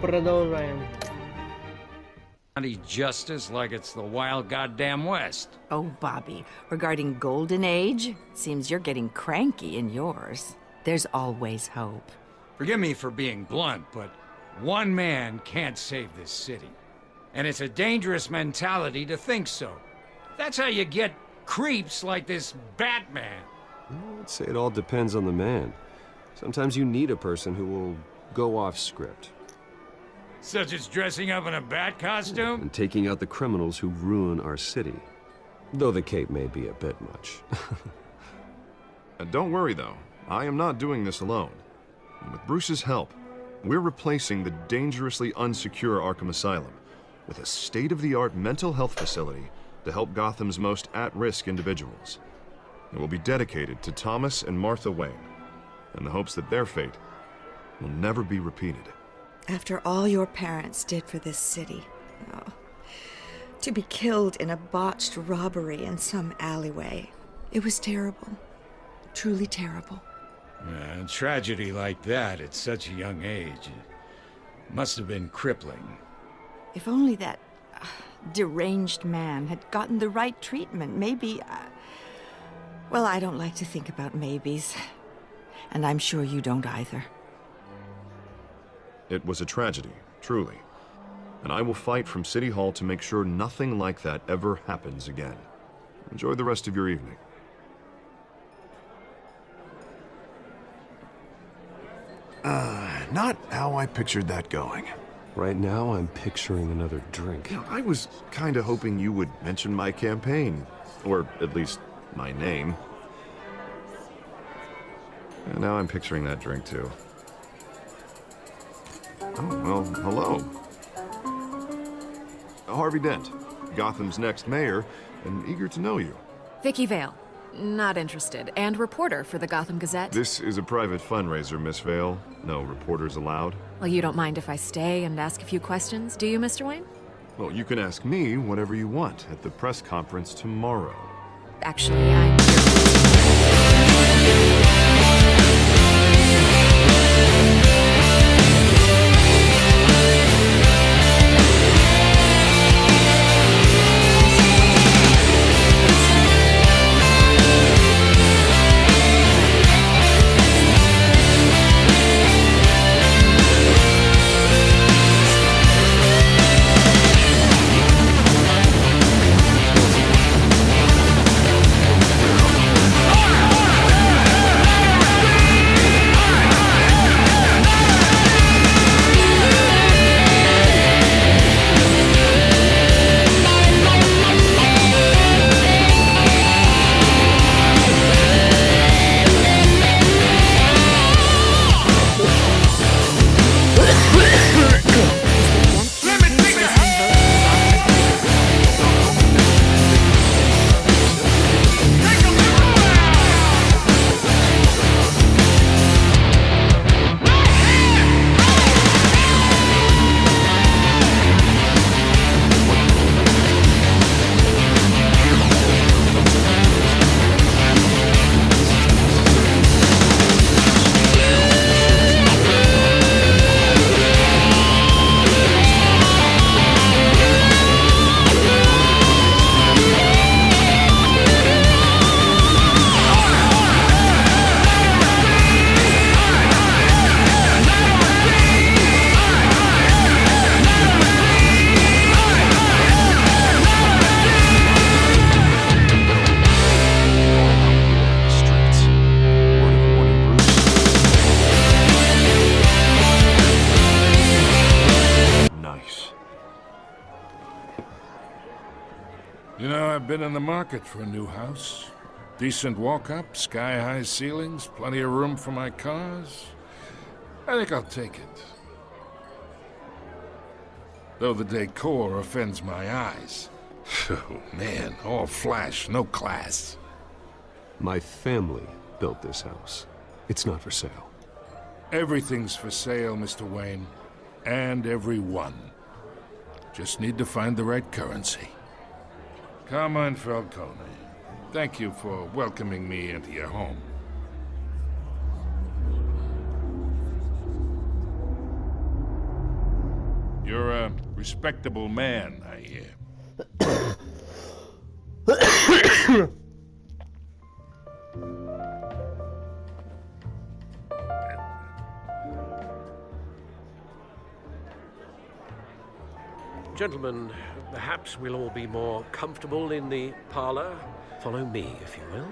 predador na yan. Justice like it's the wild goddamn West. Oh, Bobby, regarding Golden Age, seems you're getting cranky in yours. There's always hope. Forgive me for being blunt, but one man can't save this city. And it's a dangerous mentality to think so. That's how you get creeps like this Batman. I'd say it all depends on the man. Sometimes you need a person who will go off script. Such as dressing up in a bat costume? And taking out the criminals who ruin our city. Though the cape may be a bit much. Don't worry, though. I am not doing this alone. And with Bruce's help, we're replacing the dangerously unsecure Arkham Asylum with a state-of-the-art mental health facility to help Gotham's most at-risk individuals. It will be dedicated to Thomas and Martha Wayne, in the hopes that their fate will never be repeated. After all your parents did for this city, oh, to be killed in a botched robbery in some alleyway, it was terrible. Truly terrible. A tragedy like that at such a young age must have been crippling. If only that deranged man had gotten the right treatment, maybe... well, I don't like to think about maybes. And I'm sure you don't either. It was a tragedy, truly. And I will fight from City Hall to make sure nothing like that ever happens again. Enjoy the rest of your evening. Not how I pictured that going. Right now, I'm picturing another drink. You know, I was kinda hoping you would mention my campaign. Or at least, my name. And now I'm picturing that drink, too. Oh, well, hello. Harvey Dent, Gotham's next mayor, and eager to know you. Vicky Vale. Not interested. And reporter for the Gotham Gazette. This is a private fundraiser, Miss Vale. No reporters allowed. Well, you don't mind if I stay and ask a few questions, do you, Mr. Wayne? Well, you can ask me whatever you want at the press conference tomorrow. Actually, I'm... You know, I've been in the market for a new house. Decent walk-up, sky-high ceilings, plenty of room for my cars. I think I'll take it. Though the decor offends my eyes. Oh, man, all flash, no class. My family built this house. It's not for sale. Everything's for sale, Mr. Wayne. And everyone. Just need to find the right currency. Carmine Falcone, thank you for welcoming me into your home. You're a respectable man, I hear. Gentlemen, perhaps we'll all be more comfortable in the parlor. Follow me, if you will.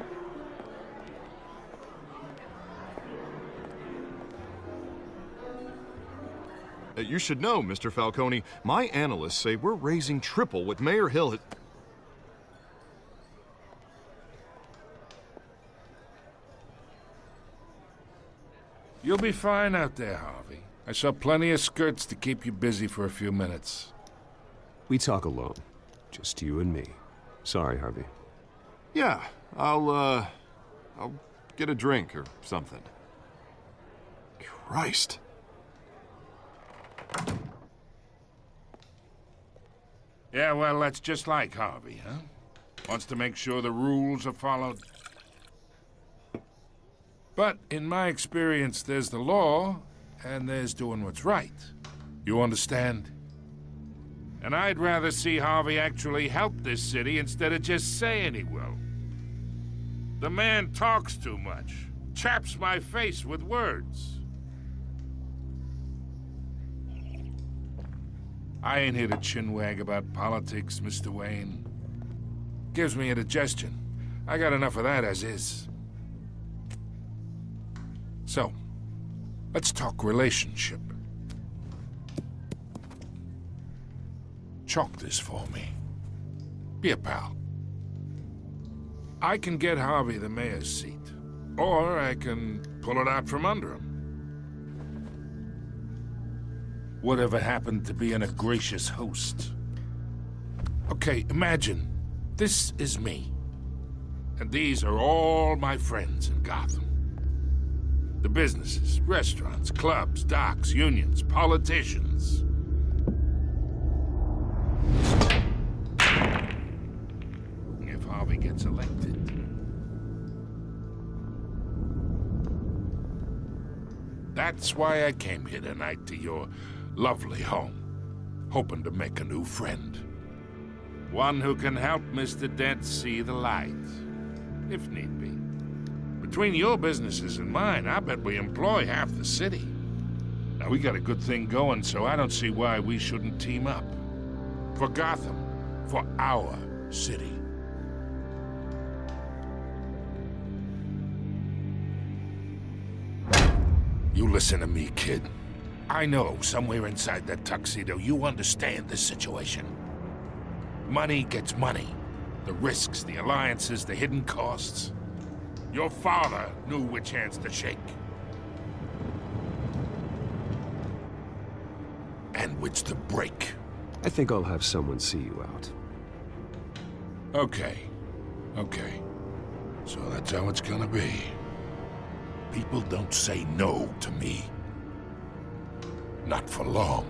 You should know, Mr. Falcone, my analysts say we're raising triple what Mayor Hill had... You'll be fine out there, Harvey. I saw plenty of skirts to keep you busy for a few minutes. We talk alone. Just you and me. Sorry, Harvey. Yeah, I'll get a drink or something. Christ. Yeah, well, that's just like Harvey, huh? Wants to make sure the rules are followed. But in my experience, there's the law, and there's doing what's right. You understand? And I'd rather see Harvey actually help this city instead of just saying he will. The man talks too much, chaps my face with words. I ain't here to chinwag about politics, Mr. Wayne. Gives me indigestion. I got enough of that as is. So, let's talk relationship. Chalk this for me. Be a pal. I can get Harvey the mayor's seat, or I can pull it out from under him. Whatever happened to being a gracious host? Okay, imagine this is me, and these are all my friends in Gotham. The businesses, restaurants, clubs, docks, unions, politicians. If Harvey gets elected. That's why I came here tonight to your lovely home, hoping to make a new friend. One who can help Mr. Dent see the light, if need be. Between your businesses and mine, I bet we employ half the city. Now, we got a good thing going, so I don't see why we shouldn't team up. For Gotham, for our city. You listen to me, kid. I know somewhere inside that tuxedo you understand this situation. Money gets money. The risks, the alliances, the hidden costs. Your father knew which hands to shake. And which to break. I think I'll have someone see you out. Okay. So that's how it's gonna be. People don't say no to me. Not for long.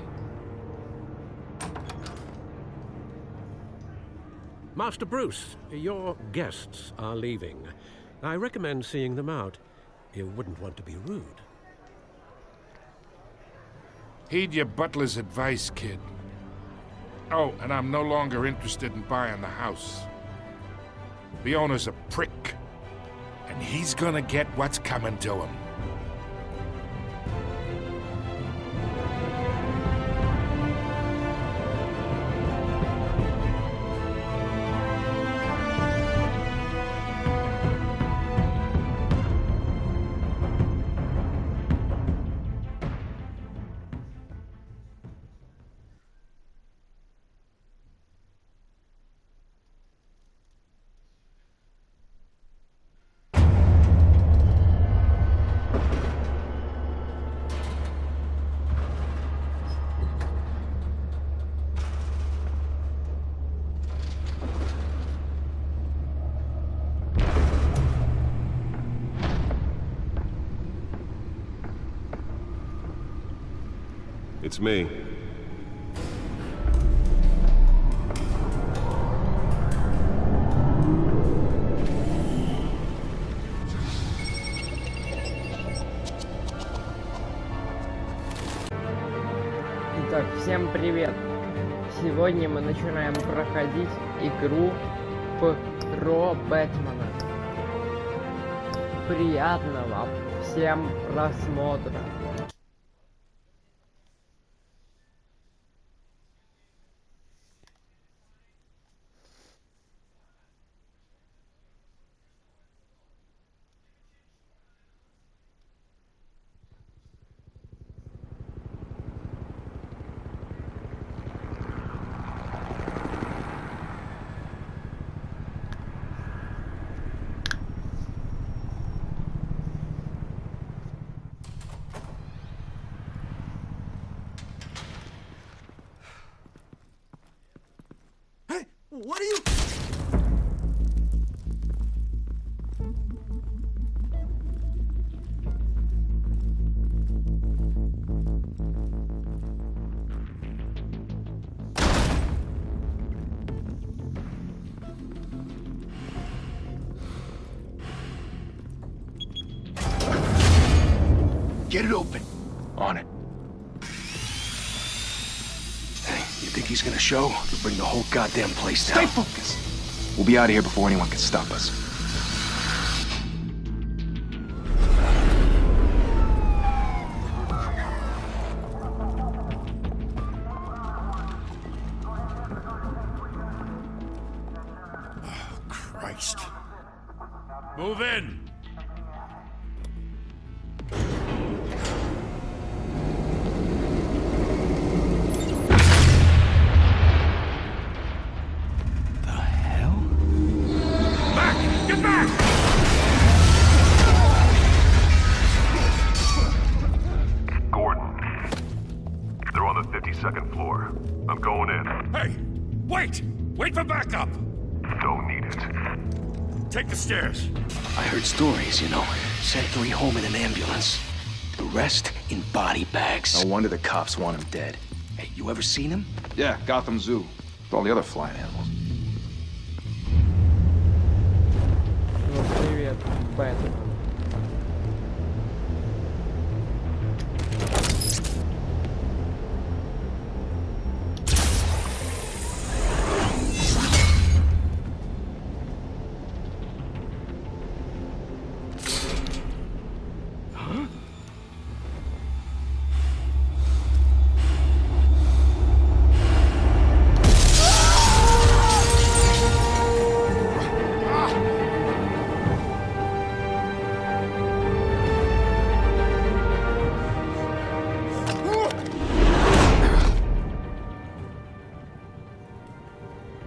Master Bruce, your guests are leaving. I recommend seeing them out. You wouldn't want to be rude. Heed your butler's advice, kid. Oh, and I'm no longer interested in buying the house. The owner's a prick, and he's gonna get what's coming to him. It's me. Так, всем привет! Сегодня мы начинаем проходить игру про Бэтмена. Приятного всем просмотра! What are you... Get it open. On it. Hey, you think he's gonna show? He'll bring the whole goddamn place down. Stay focused. We'll be out of here before anyone can stop us. Oh, Christ. Move in! Second floor. I'm going in. Hey! Wait! Wait for backup! Don't need it. Take the stairs. I heard stories, you know. Sent 3 home in an ambulance. The rest in body bags. No wonder the cops want him dead. Hey, you ever seen him? Yeah, Gotham Zoo. With all the other flying animals. Ну, привет, Бэтмен.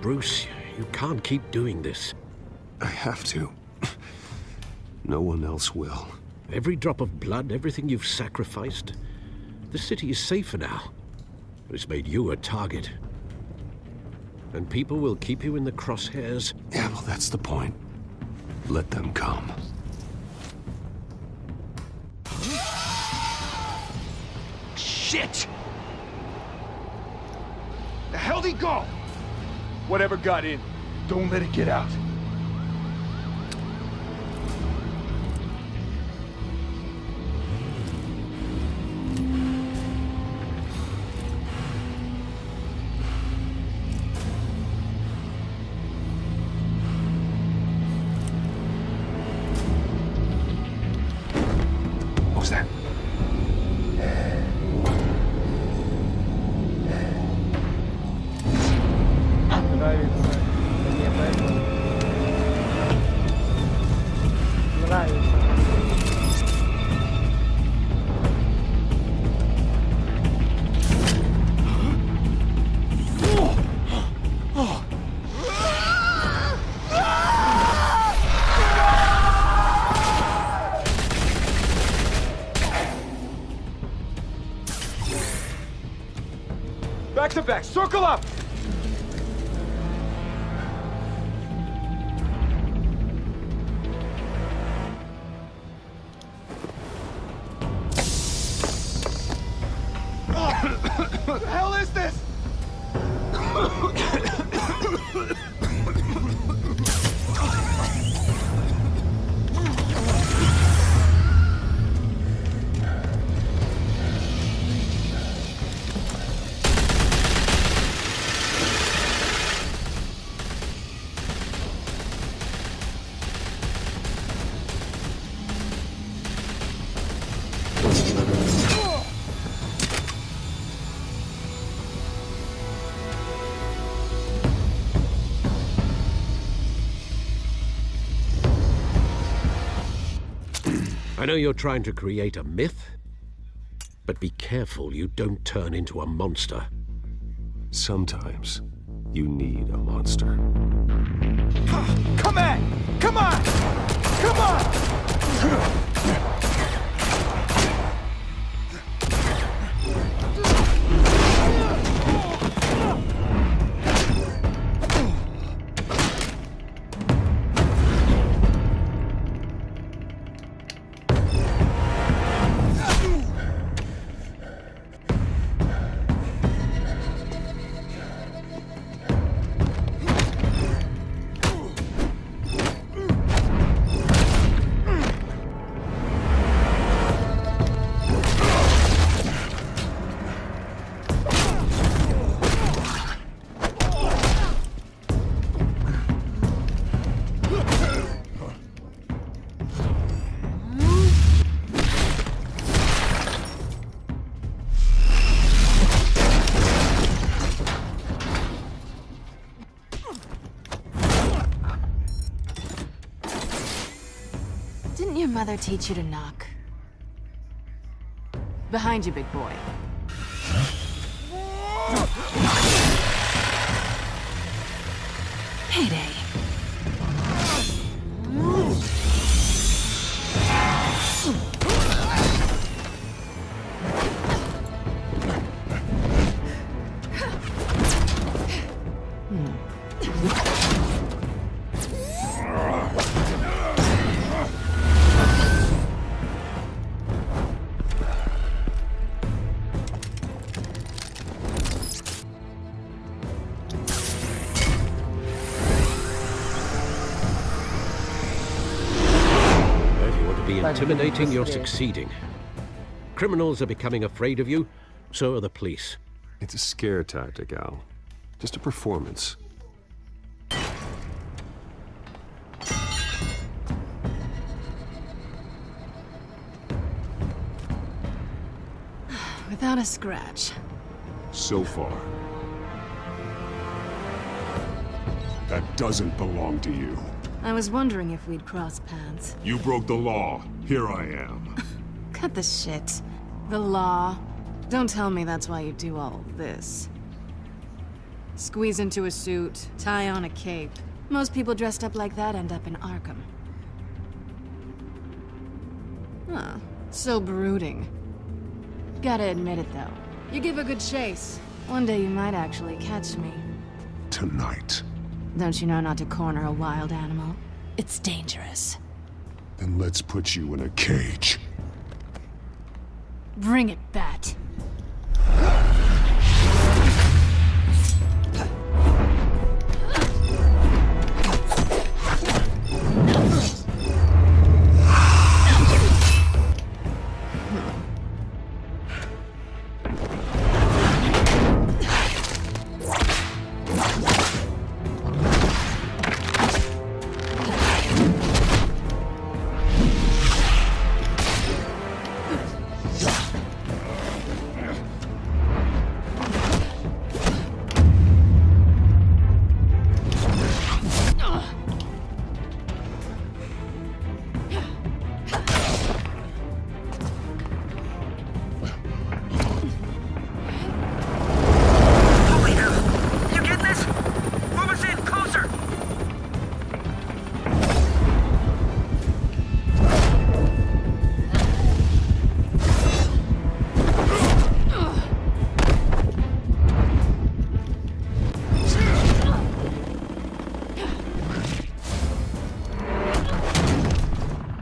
Bruce, you can't keep doing this. I have to. No one else will. Every drop of blood, everything you've sacrificed. The city is safer now. It's made you a target. And people will keep you in the crosshairs. Yeah, well, that's the point. Let them come. Shit! The hell'd he go? Whatever got in, don't let it get out. What was that? Нравится мне Бэтмен. Нравится. Back to back, circle up! What the hell is this? I know you're trying to create a myth, but be careful you don't turn into a monster. Sometimes you need a monster. Come on! Come on! Come on! Didn't your mother teach you to knock? Behind you, big boy. Payday. Intimidating, you're succeeding. Criminals are becoming afraid of you, so are the police. It's a scare tactic, Al. Just a performance. Without a scratch. So far. That doesn't belong to you. I was wondering if we'd cross paths. You broke the law. Here I am. Cut the shit. The law. Don't tell me that's why you do all this. Squeeze into a suit, tie on a cape. Most people dressed up like that end up in Arkham. Huh. So brooding. Gotta admit it, though. You give a good chase. One day you might actually catch me. Tonight. Don't you know not to corner a wild animal? It's dangerous. Then let's put you in a cage. Bring it, Bat.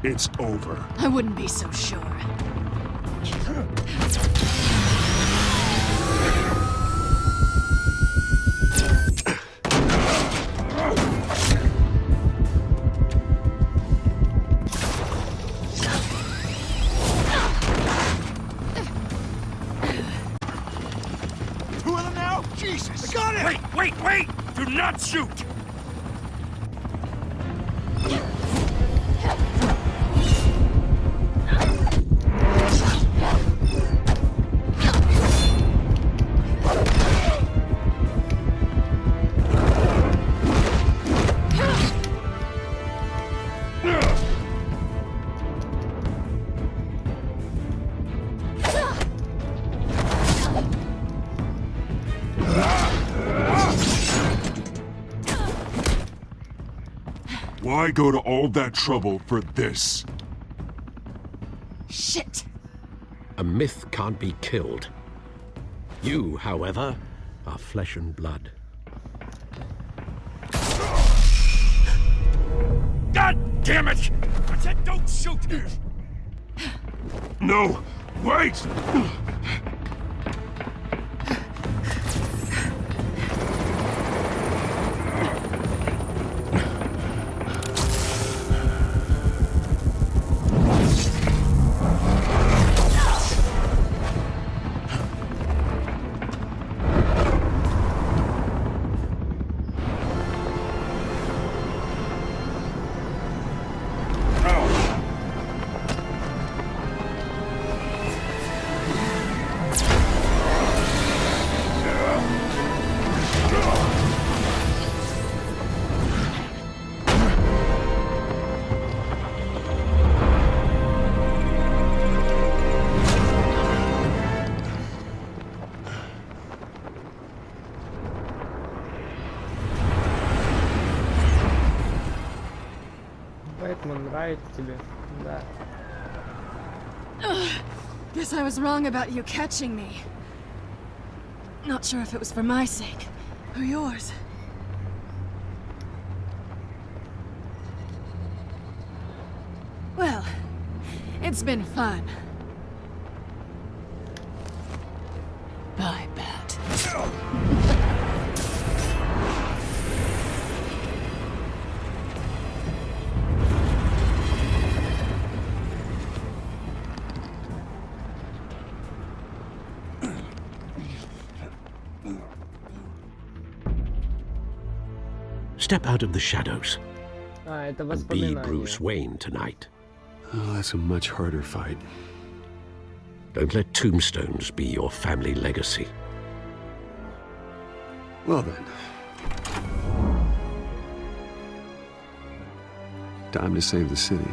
It's over. I wouldn't be so sure. Two of them now? Jesus! I got it! Wait! Do not shoot! Why go to all that trouble for this? Shit! A myth can't be killed. You, however, are flesh and blood. God damn it! I said don't shoot! No! Wait! Бэтмен нравится тебе? Да. Guess I was wrong about you catching me. Not sure if it was for my sake or yours. Well, it's been fun. Bye, Bat. Step out of the shadows Это and be воспоминание. Bruce Wayne tonight. Oh, that's a much harder fight. Don't let tombstones be your family legacy. Well then. Time to save the city.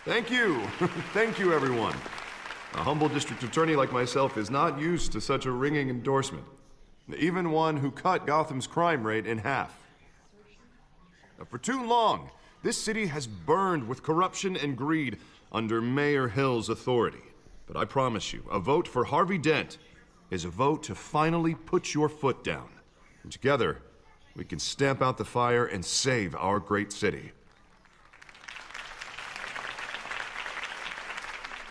Thank you. Thank you, everyone. A humble district attorney like myself is not used to such a ringing endorsement. Even one who cut Gotham's crime rate in half. For too long, this city has burned with corruption and greed under Mayor Hill's authority. But I promise you, a vote for Harvey Dent is a vote to finally put your foot down. And together, we can stamp out the fire and save our great city.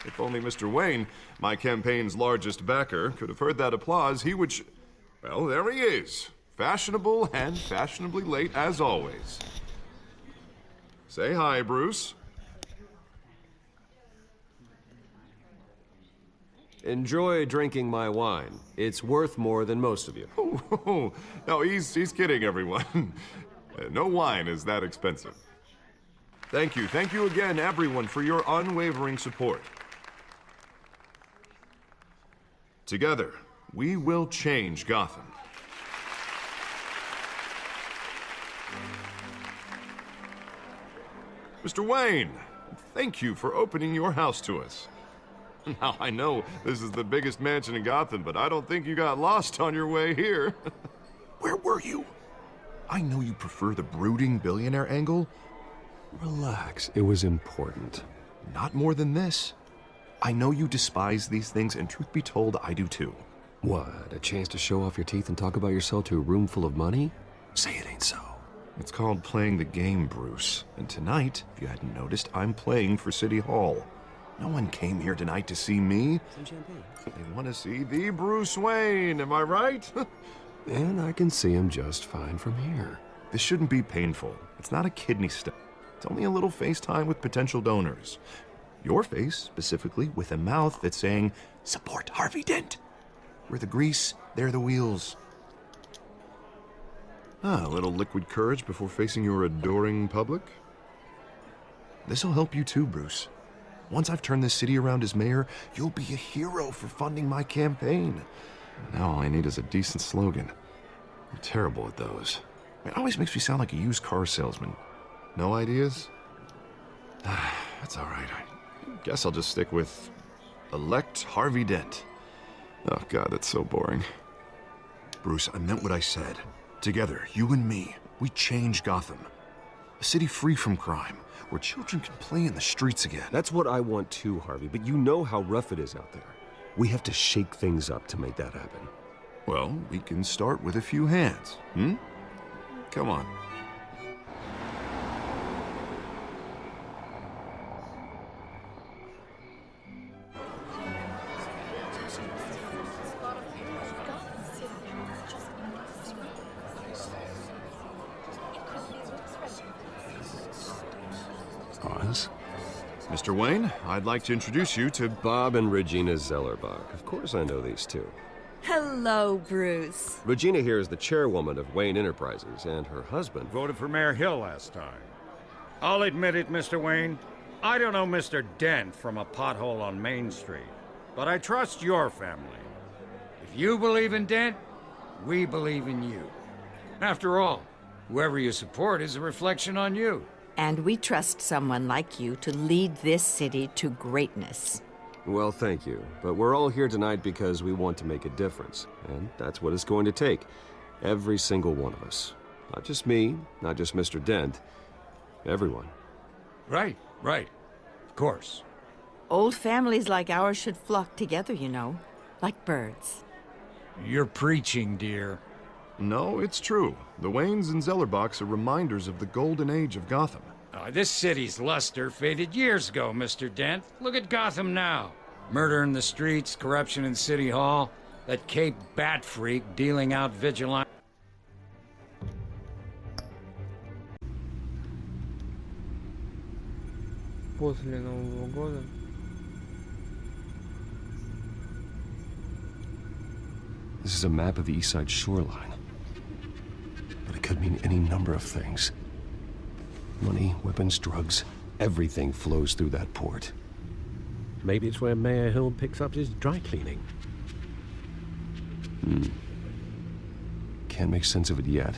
If only Mr. Wayne, my campaign's largest backer, could have heard that applause, he would well, there he is. Fashionable and fashionably late as always. Say hi, Bruce. Enjoy drinking my wine. It's worth more than most of you. No, he's kidding, everyone. No wine is that expensive. Thank you again, everyone, for your unwavering support. Together, we will change Gotham. Mr. Wayne, thank you for opening your house to us. Now, I know this is the biggest mansion in Gotham, but I don't think you got lost on your way here. Where were you? I know you prefer the brooding billionaire angle. Relax, it was important. Not more than this. I know you despise these things, and truth be told, I do too. What, a chance to show off your teeth and talk about yourself to a room full of money? Say it ain't so. It's called playing the game, Bruce. And tonight, if you hadn't noticed, I'm playing for City Hall. No one came here tonight to see me. Some champagne. They want to see the Bruce Wayne, am I right? And I can see him just fine from here. This shouldn't be painful. It's not a kidney stone. It's only a little FaceTime with potential donors. Your face, specifically, with a mouth that's saying, support Harvey Dent. We're the grease, they're the wheels. A little liquid courage before facing your adoring public. This'll help you too, Bruce. Once I've turned this city around as mayor, you'll be a hero for funding my campaign. Now all I need is a decent slogan. I'm terrible at those. It always makes me sound like a used car salesman. No ideas? That's all right. I guess I'll just stick with elect Harvey Dent. Oh, God, that's so boring. Bruce, I meant what I said. Together, you and me, we change Gotham. A city free from crime, where children can play in the streets again. That's what I want too, Harvey, but you know how rough it is out there. We have to shake things up to make that happen. Well, we can start with a few hands, hmm? Come on. Oz? Mr. Wayne, I'd like to introduce you to Bob and Regina Zellerbach. Of course I know these two. Hello, Bruce. Regina here is the chairwoman of Wayne Enterprises, and her husband Voted for Mayor Hill last time. I'll admit it, Mr. Wayne. I don't know Mr. Dent from a pothole on Main Street, but I trust your family. If you believe in Dent, we believe in you. After all, whoever you support is a reflection on you. And we trust someone like you to lead this city to greatness. Well, thank you. But we're all here tonight because we want to make a difference. And that's what it's going to take. Every single one of us. Not just me, not just Mr. Dent. Everyone. Right. Of course. Old families like ours should flock together, you know, like birds. You're preaching, dear. No, it's true. The Waynes and Zellerbachs are reminders of the golden age of Gotham. This city's luster faded years ago, Mr. Dent. Look at Gotham now. Murder in the streets, corruption in City Hall, that Cape Bat freak dealing out vigilante. После Нового года. This is a map of the East Side shoreline. But it could mean any number of things. Money, weapons, drugs, everything flows through that port. Maybe it's where Mayor Hill picks up his dry cleaning. Can't make sense of it yet.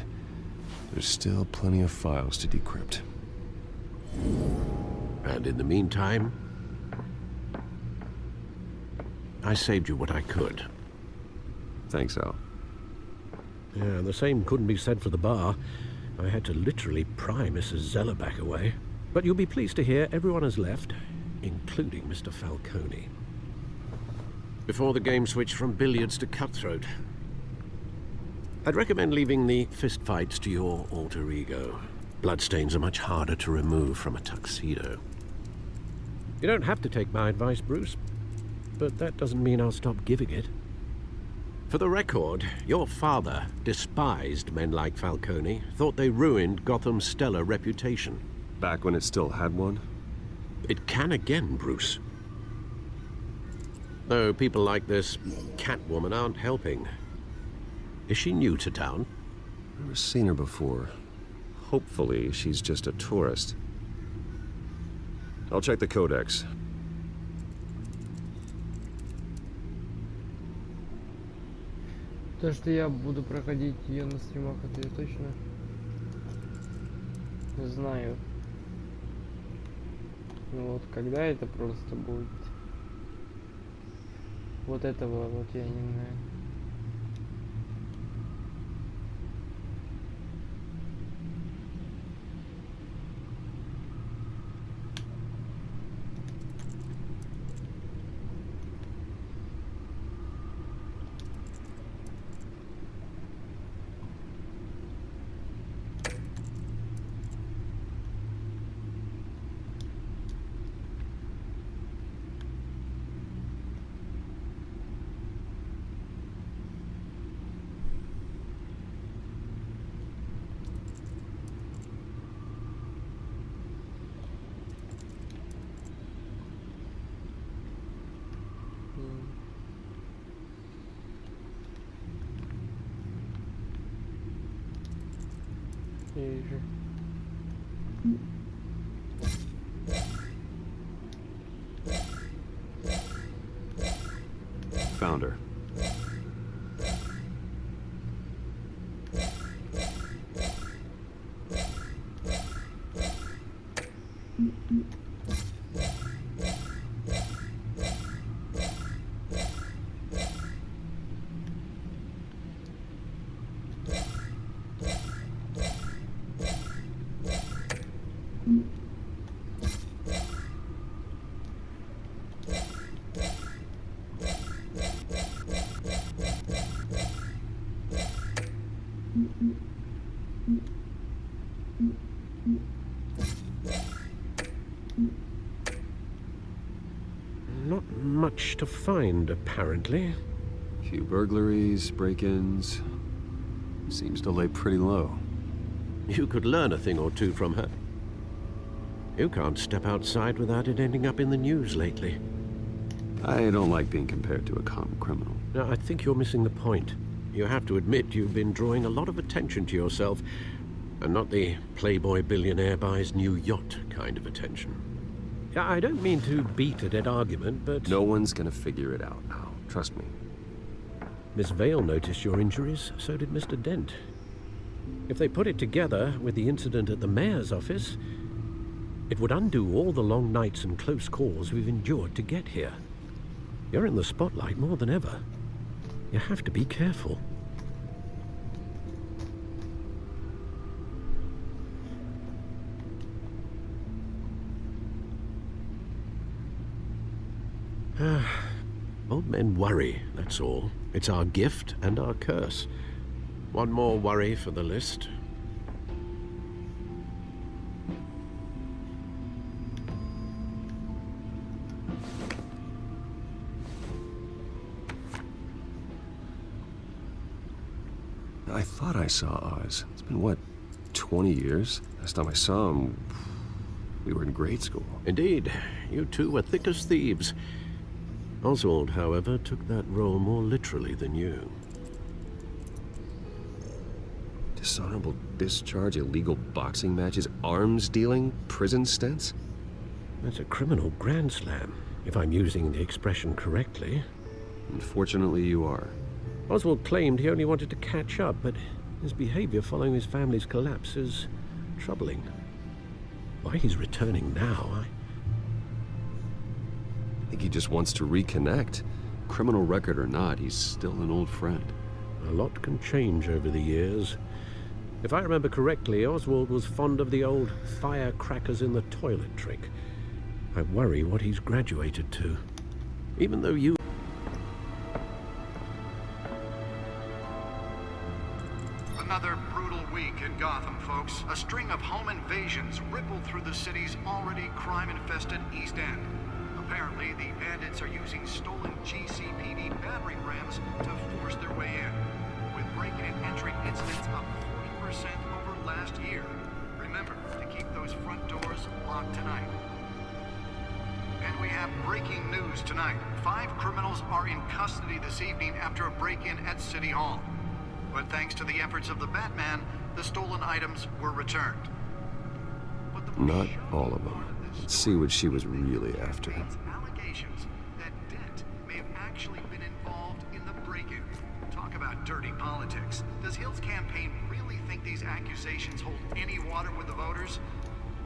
There's still plenty of files to decrypt. And in the meantime, I saved you what I could. Thanks, Al. Yeah, the same couldn't be said for the bar. I had to literally pry Mrs. Zellerbach away. But you'll be pleased to hear everyone has left, including Mr. Falcone. Before the game switched from billiards to cutthroat. I'd recommend leaving the fistfights to your alter ego. Bloodstains are much harder to remove from a tuxedo. You don't have to take my advice, Bruce, but that doesn't mean I'll stop giving it. For the record, your father despised men like Falcone, thought they ruined Gotham's stellar reputation. Back when it still had one? It can again, Bruce. Though people like this Catwoman aren't helping. Is she new to town? Never seen her before. Hopefully, she's just a tourist. I'll check the codex. То, что я буду проходить ее на стримах, это я точно знаю. Ну вот, когда это просто будет? Вот этого вот я не знаю. Вижу. Found her. Not much to find, apparently. Few burglaries, break-ins. Seems to lay pretty low. You could learn a thing or two from her. You can't step outside without it ending up in the news lately. I don't like being compared to a common criminal. Now, I think you're missing the point. You have to admit you've been drawing a lot of attention to yourself, and not the playboy billionaire buys new yacht kind of attention. Yeah, I don't mean to beat a dead argument, but... No one's gonna figure it out now. Trust me. Miss Vale noticed your injuries, so did Mr. Dent. If they put it together with the incident at the mayor's office, it would undo all the long nights and close calls we've endured to get here. You're in the spotlight more than ever. You have to be careful. Old men worry, that's all. It's our gift and our curse. One more worry for the list. I thought I saw Oz. It's been, what, 20 years? Last time I saw him, we were in grade school. Indeed. You two were thick as thieves. Oswald, however, took that role more literally than you. Dishonorable discharge, illegal boxing matches, arms dealing, prison stints? That's a criminal grand slam, if I'm using the expression correctly. Unfortunately, you are. Oswald claimed he only wanted to catch up, but his behavior following his family's collapse is troubling. Why he's returning now, I think he just wants to reconnect. Criminal record or not, he's still an old friend. A lot can change over the years. If I remember correctly, Oswald was fond of the old firecrackers in the toilet trick. I worry what he's graduated to. Even though you... Another brutal week in Gotham, folks. A string of home invasions rippled through the city's already crime-infested East End. Apparently, the bandits are using stolen GCPD battering rams to force their way in, with break-in and entry incidents up 40% over last year. Remember to keep those front doors locked tonight. And we have breaking news tonight. 5 criminals are in custody this evening after a break-in at City Hall. But thanks to the efforts of the Batman, the stolen items were returned. Not all of them. Let's see what she was really after. Allegations that Dent may have actually been involved in the break-in. Talk about dirty politics. Does Hill's campaign really think these accusations hold any water with the voters?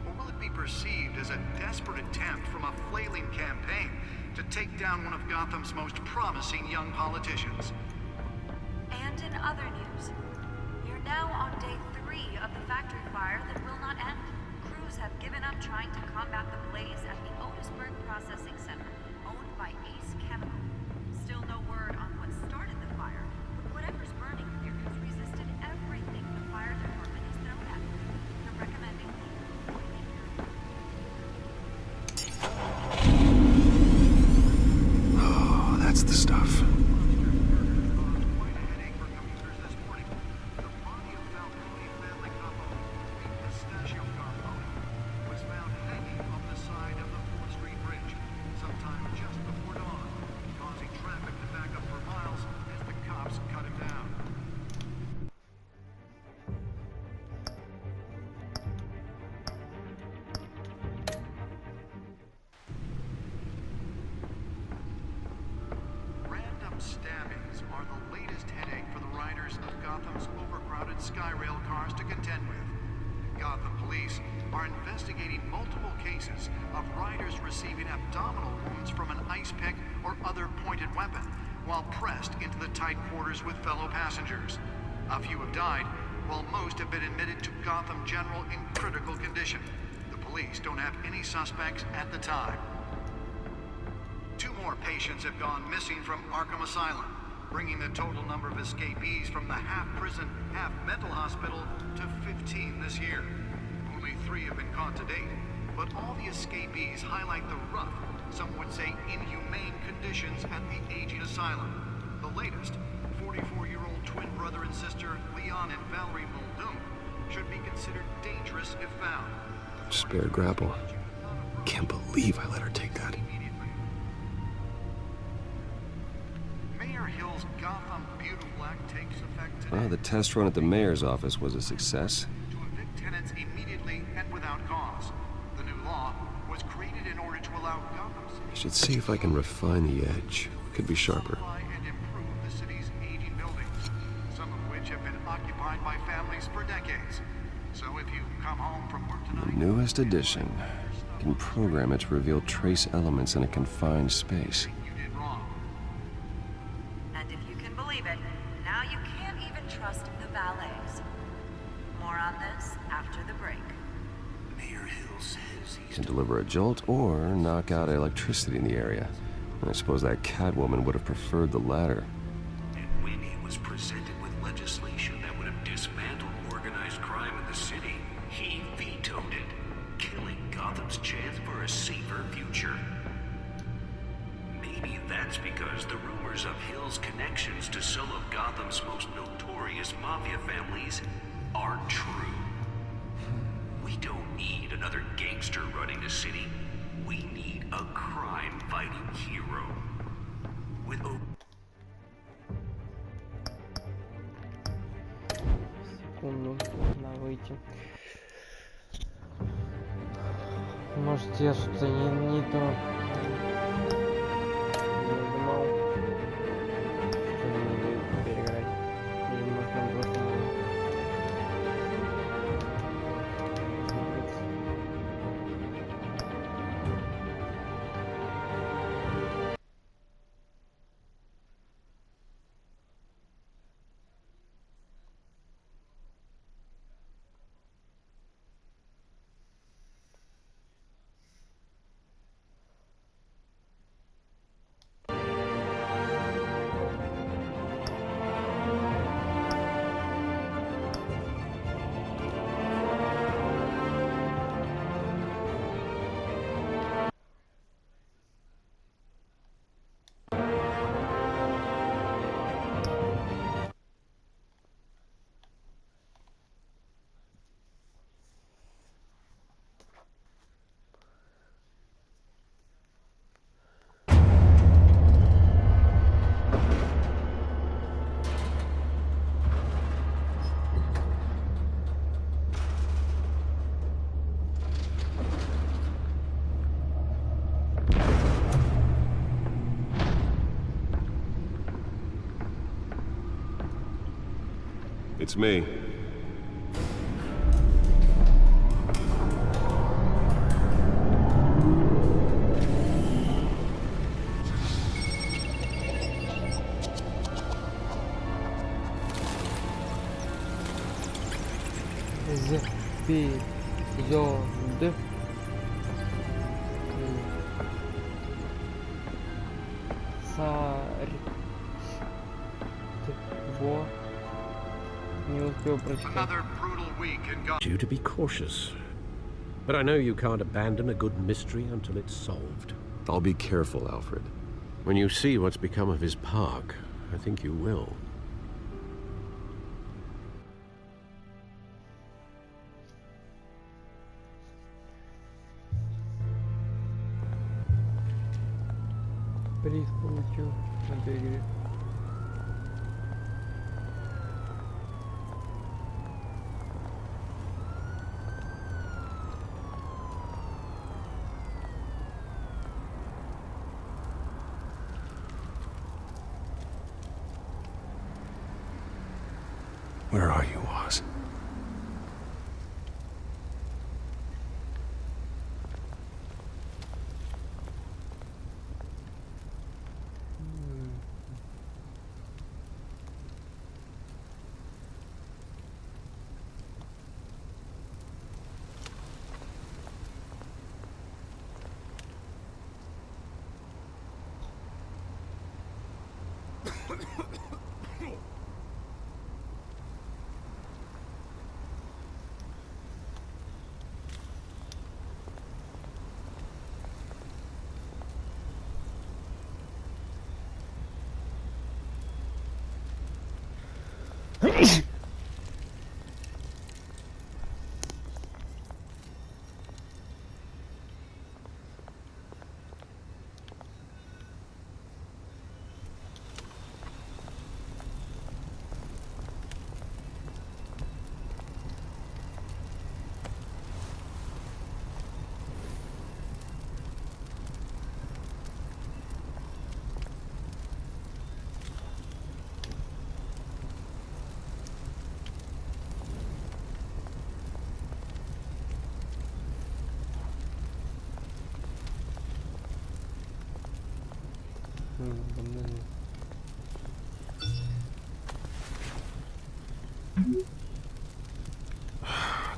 Or will it be perceived as a desperate attempt from a flailing campaign to take down one of Gotham's most promising young politicians? And in other news, you're now on day 3 of the factory fire that will not end. Crews have given up trying to combat the blaze at the Otisburg Processing Center, owned by Ace Chemical. Still no word on what started the fire, but whatever's burning here has resisted everything the fire department has thrown at it. They're recommending Oh, that's the stuff. Stabbings are the latest headache for the riders of Gotham's overcrowded Skyrail cars to contend with. Gotham police are investigating multiple cases of riders receiving abdominal wounds from an ice pick or other pointed weapon while pressed into the tight quarters with fellow passengers. A few have died, while most have been admitted to Gotham General in critical condition. The police don't have any suspects at the time. 2 more patients have gone missing from Arkham Asylum. bringing the total number of escapees from the half-prison, half-mental hospital to 15 this year. Only 3 have been caught to date, but all the escapees highlight the rough, some would say inhumane conditions at the aging asylum. The latest, 44-year-old twin brother and sister Leon and Valerie Muldoon, should be considered dangerous if found. Spare grapple. Can't believe I let her take that. Mayor Hill's Gotham Beautiful Act takes effect today. Well, the test run at the mayor's office was a success. To evict tenants immediately and without cause. The new law was created in order to allow Gotham City I should see if I can refine the edge. Could be sharper. and improve the city's aging buildings, some of which have been occupied by families for decades. So if you come home from work tonight, Newest edition. Can program it to reveal trace elements in a confined space. you did wrong. And if you can believe it, now you can't even trust the valets. More on this after the break. Mayor Hill says he's Can deliver a jolt or knock out electricity in the area. I suppose that Catwoman would have preferred the latter. And when he was presented with legislation that would have dismantled organized crime in the city, he vetoed it, killing Gotham's chance for a safer future. Maybe that's because the rumors of Hill's connections to some of Gotham's most notorious mafia families aren't true. We don't need another gangster running the city. We need a crime-fighting hero. With Секунду, надо выйти. Может, я что-то не то нажимал, что не дают переиграть. Или может нам просто надо смотреться. It's me. Эпизод. Царь. Во. Не успел прочитать. Another brutal week in Gotham. You to be cautious. But I know you can't abandon a good mystery until it's solved. I'll be careful, Alfred. When you see what's become of his park, I think you will. Приз получил в этой игре. Where are you, Oz?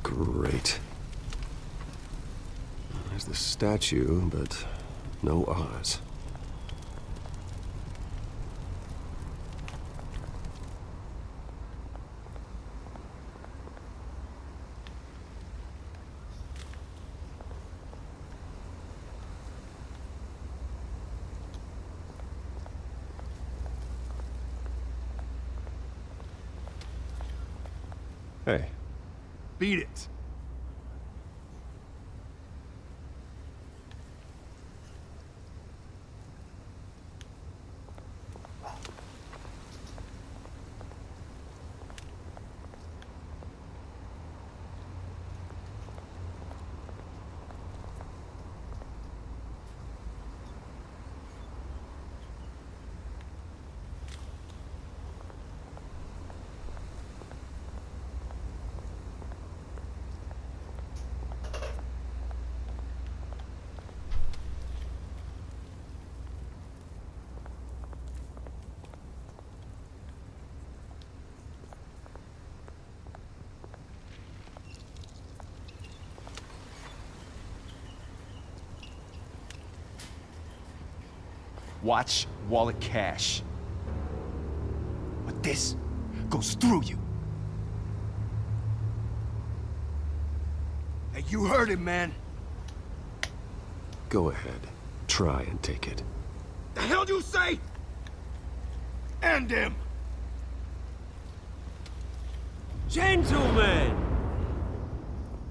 Great. There's the statue, but no Oz. Hey. Beat it. Watch wallet cash. But this goes through you. Hey, you heard him, man. Go ahead. Try and take it. The hell do you say? End him! Gentlemen!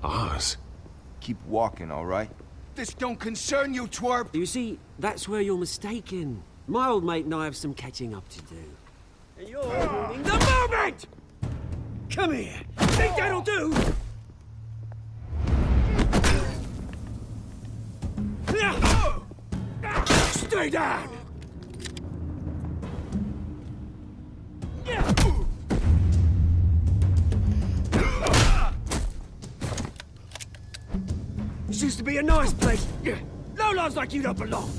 Oz. Keep walking, all right? This don't concern you, twerp! You see, that's where you're mistaken. My old mate and I have some catching up to do. And you're ruining the moment! Come here! Think that'll do? Stay down! This used to be a nice place. Lowlifes like you don't belong.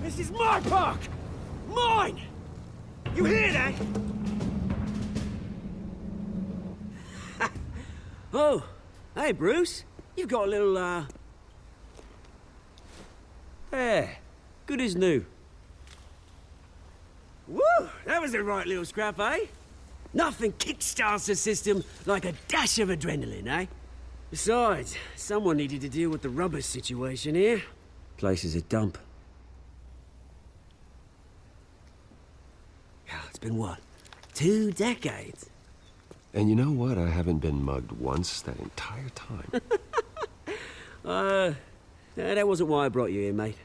This is my park! Mine! You hear that? Oh, hey, Bruce. You've got a little, hair. Good as new. Woo! That was a right little scrap, eh? Nothing kickstarts the system like a dash of adrenaline, eh? Besides, someone needed to deal with the rubber situation here. Place is a dump. It's been what? 2 decades? And you know what? I haven't been mugged once that entire time. That wasn't why I brought you here, mate.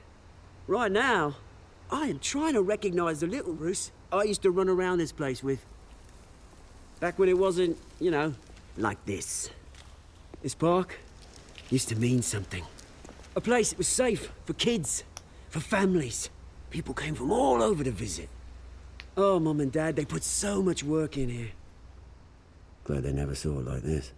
Right now, I am trying to recognize the little Bruce I used to run around this place with. Back when it wasn't, you know, like this. This park used to mean something. A place that was safe for kids, for families. People came from all over to visit. Oh, Mum and Dad, they put so much work in here. Glad they never saw it like this.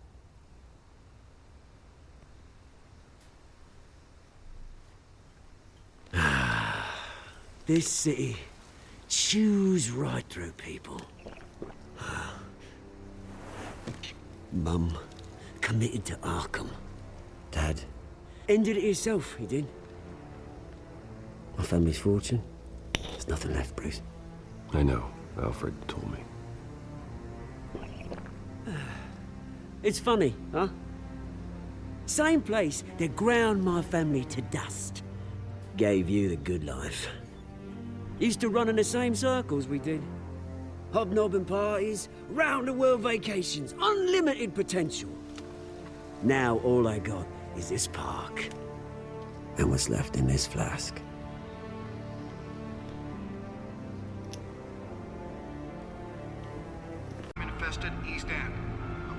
This city chews right through people. Mum committed to Arkham. Dad ended it himself, he did. My family's fortune, there's nothing left, Bruce. I know. Alfred told me. It's funny, huh? Same place that ground my family to dust. Gave you the good life. Used to run in the same circles we did. Hobnobbing parties, round-the-world vacations, unlimited potential. Now all I got is this park. And what's left in this flask. Infested East End.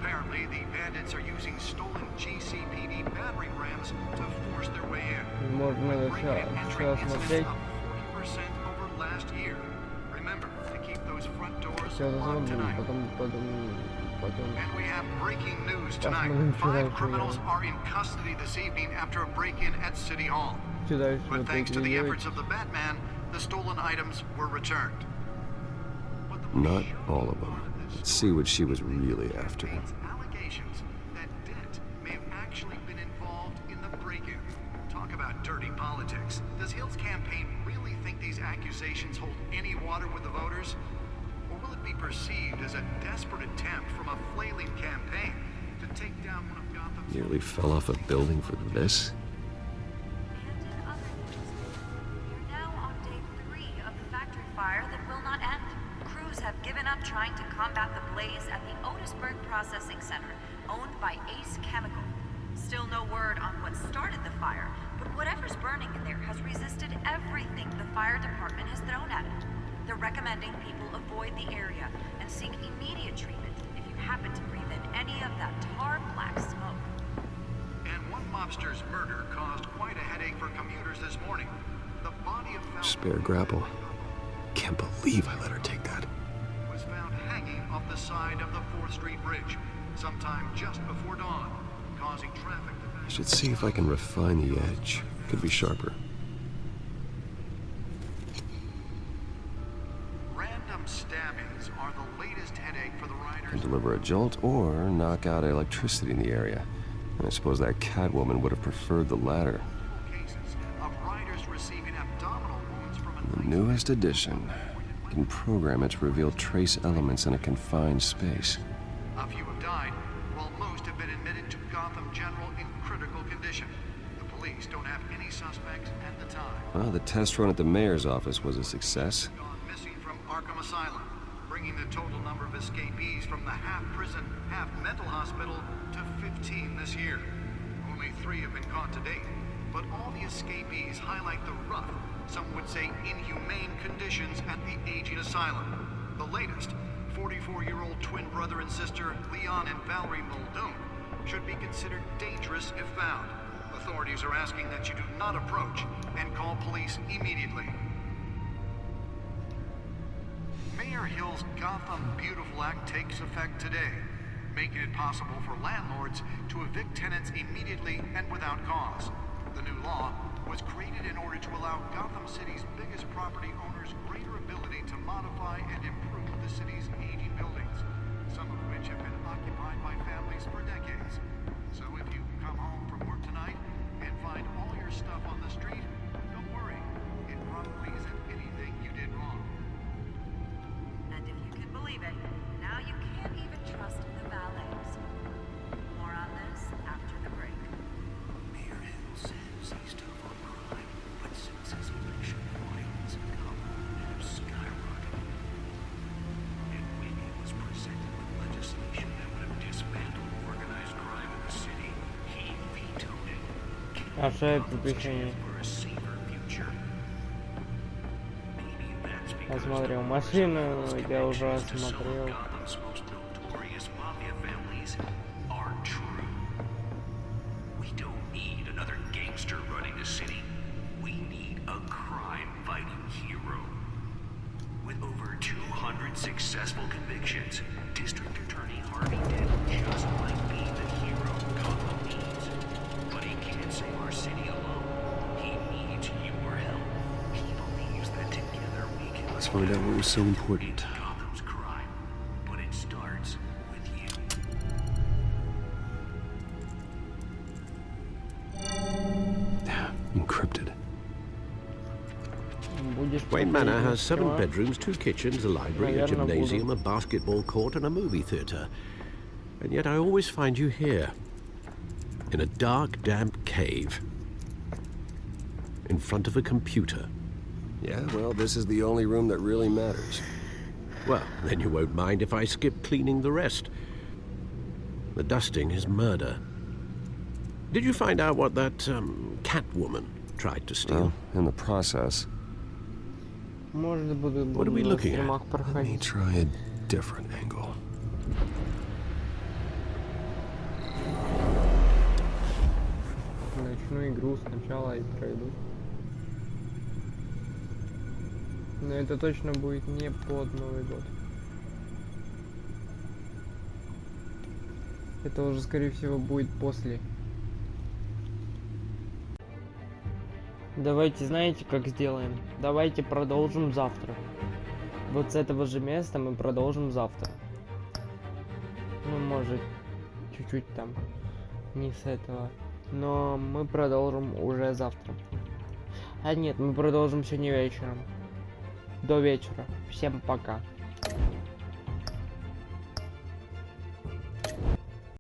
Apparently, the bandits are using stolen GCPD battering rams to force their way in. Можно еще осмотреть. 40% over last year. Remember to keep those front doors Все locked разработано, tonight. потом. And we have breaking news tonight. Посмотрим, что 5 дальше criminals делать. are in custody this evening after a break-in at City Hall. Что дальше But вот thanks to the делать? efforts of the Batman, the stolen items were returned. Not all of them. Let's see what she was really after. Allegations that Dent may have actually been involved in the break-in. Talk about dirty politics. Does Hill's campaign really think these accusations hold any water with the voters? Or will it be perceived as a desperate attempt from a flailing campaign to take down one of Gotham's... Nearly fell off a building for this? And in other news, we're now on day 3 of the factory fire that will not end. Crews have given up trying to combat the blaze at the Otisburg Processing Center, owned by Ace Chemical. Still no word on what started the fire, but whatever's burning in there has resisted everything the fire department has thrown at it. They're recommending people avoid the area and seek immediate treatment if you happen to breathe in any of that tar black smoke. And one mobster's murder caused quite a headache for commuters this morning. The body of Falcone Spare grapple. Can't believe I let her take that. was found hanging off the side of the 4th Street Bridge sometime just before dawn, causing traffic to... I should see if I can refine the edge. Could be sharper. Random stabbings are the latest headache for the riders. Can deliver a jolt or knock out electricity in the area. And I suppose that Catwoman would have preferred the latter. Cases of riders receiving abdominal wounds from The newest edition can program it to reveal trace elements in a confined space. a few have died, while most have been admitted to Gotham General in critical condition. The police don't have any suspects at the time. Well, the test run at the mayor's office was a success. Gone missing from Arkham Asylum, bringing the total number of escapees from the half-prison, half-mental hospital to 15 this year. Only 3 have been caught to date, but all the escapees highlight the rough, some would say inhumane conditions at the aging asylum. The latest, 44-year-old twin brother and sister Leon and Valerie Muldoon, should be considered dangerous if found. Authorities are asking that you do not approach and call police immediately. Mayor Hill's Gotham Beautiful Act takes effect today, making it possible for landlords to evict tenants immediately and without cause. The new law was created in order to allow Gotham City's biggest property owners greater ability to modify and improve the city's aging buildings, some of which have been occupied by families for decades. So if you come home from work tonight and find all your stuff on the street, don't worry. It probably isn't anything you did wrong. And if you can believe it, now you can't even trust the valets. More on this after the break. Mayor Hill says he's tough on crime, but since his election, violence in Gotham have skyrocketed. And when he was presented with legislation that would have dismantled organized crime in the city, he vetoed it. А что это печенье? For a safer future. Maybe that's because Посмотрел машину, я уже осмотрел. Gotham's most notorious mafia families are true. We don't need another gangster running the city. We need a crime-fighting hero. With over 200 successful convictions, District Attorney Harvey Dent just might be the hero Gotham needs. But he can't save our city alone. He needs your help. He believes that together we can... Let's find out what was so important. Gotham's crime, but it starts with you. Encrypted. Будешь Wayne Manor смотреть, has 7 что? bedrooms, 2 kitchens, a library, a Наверно, gymnasium, a basketball court, and a movie theatre. And yet I always find you here. in a dark, damp cave. In front of a computer. Yeah, well, this is the only room that really matters. Well, then you won't mind if I skip cleaning the rest. The dusting is murder. Did you find out what that, Catwoman tried to steal? Well, in the process. Может, буду What are we на looking стримах at? Let me проходить. try a different angle. Начну игру сначала и пройду. Но это точно будет не под Новый год. Это уже, скорее всего, будет после. Давайте, знаете, как сделаем? Давайте продолжим завтра. Вот с этого же места мы продолжим завтра. Ну, может, чуть-чуть там. Не с этого. Но мы продолжим уже завтра. А нет, мы продолжим сегодня вечером. До вечера. Всем пока.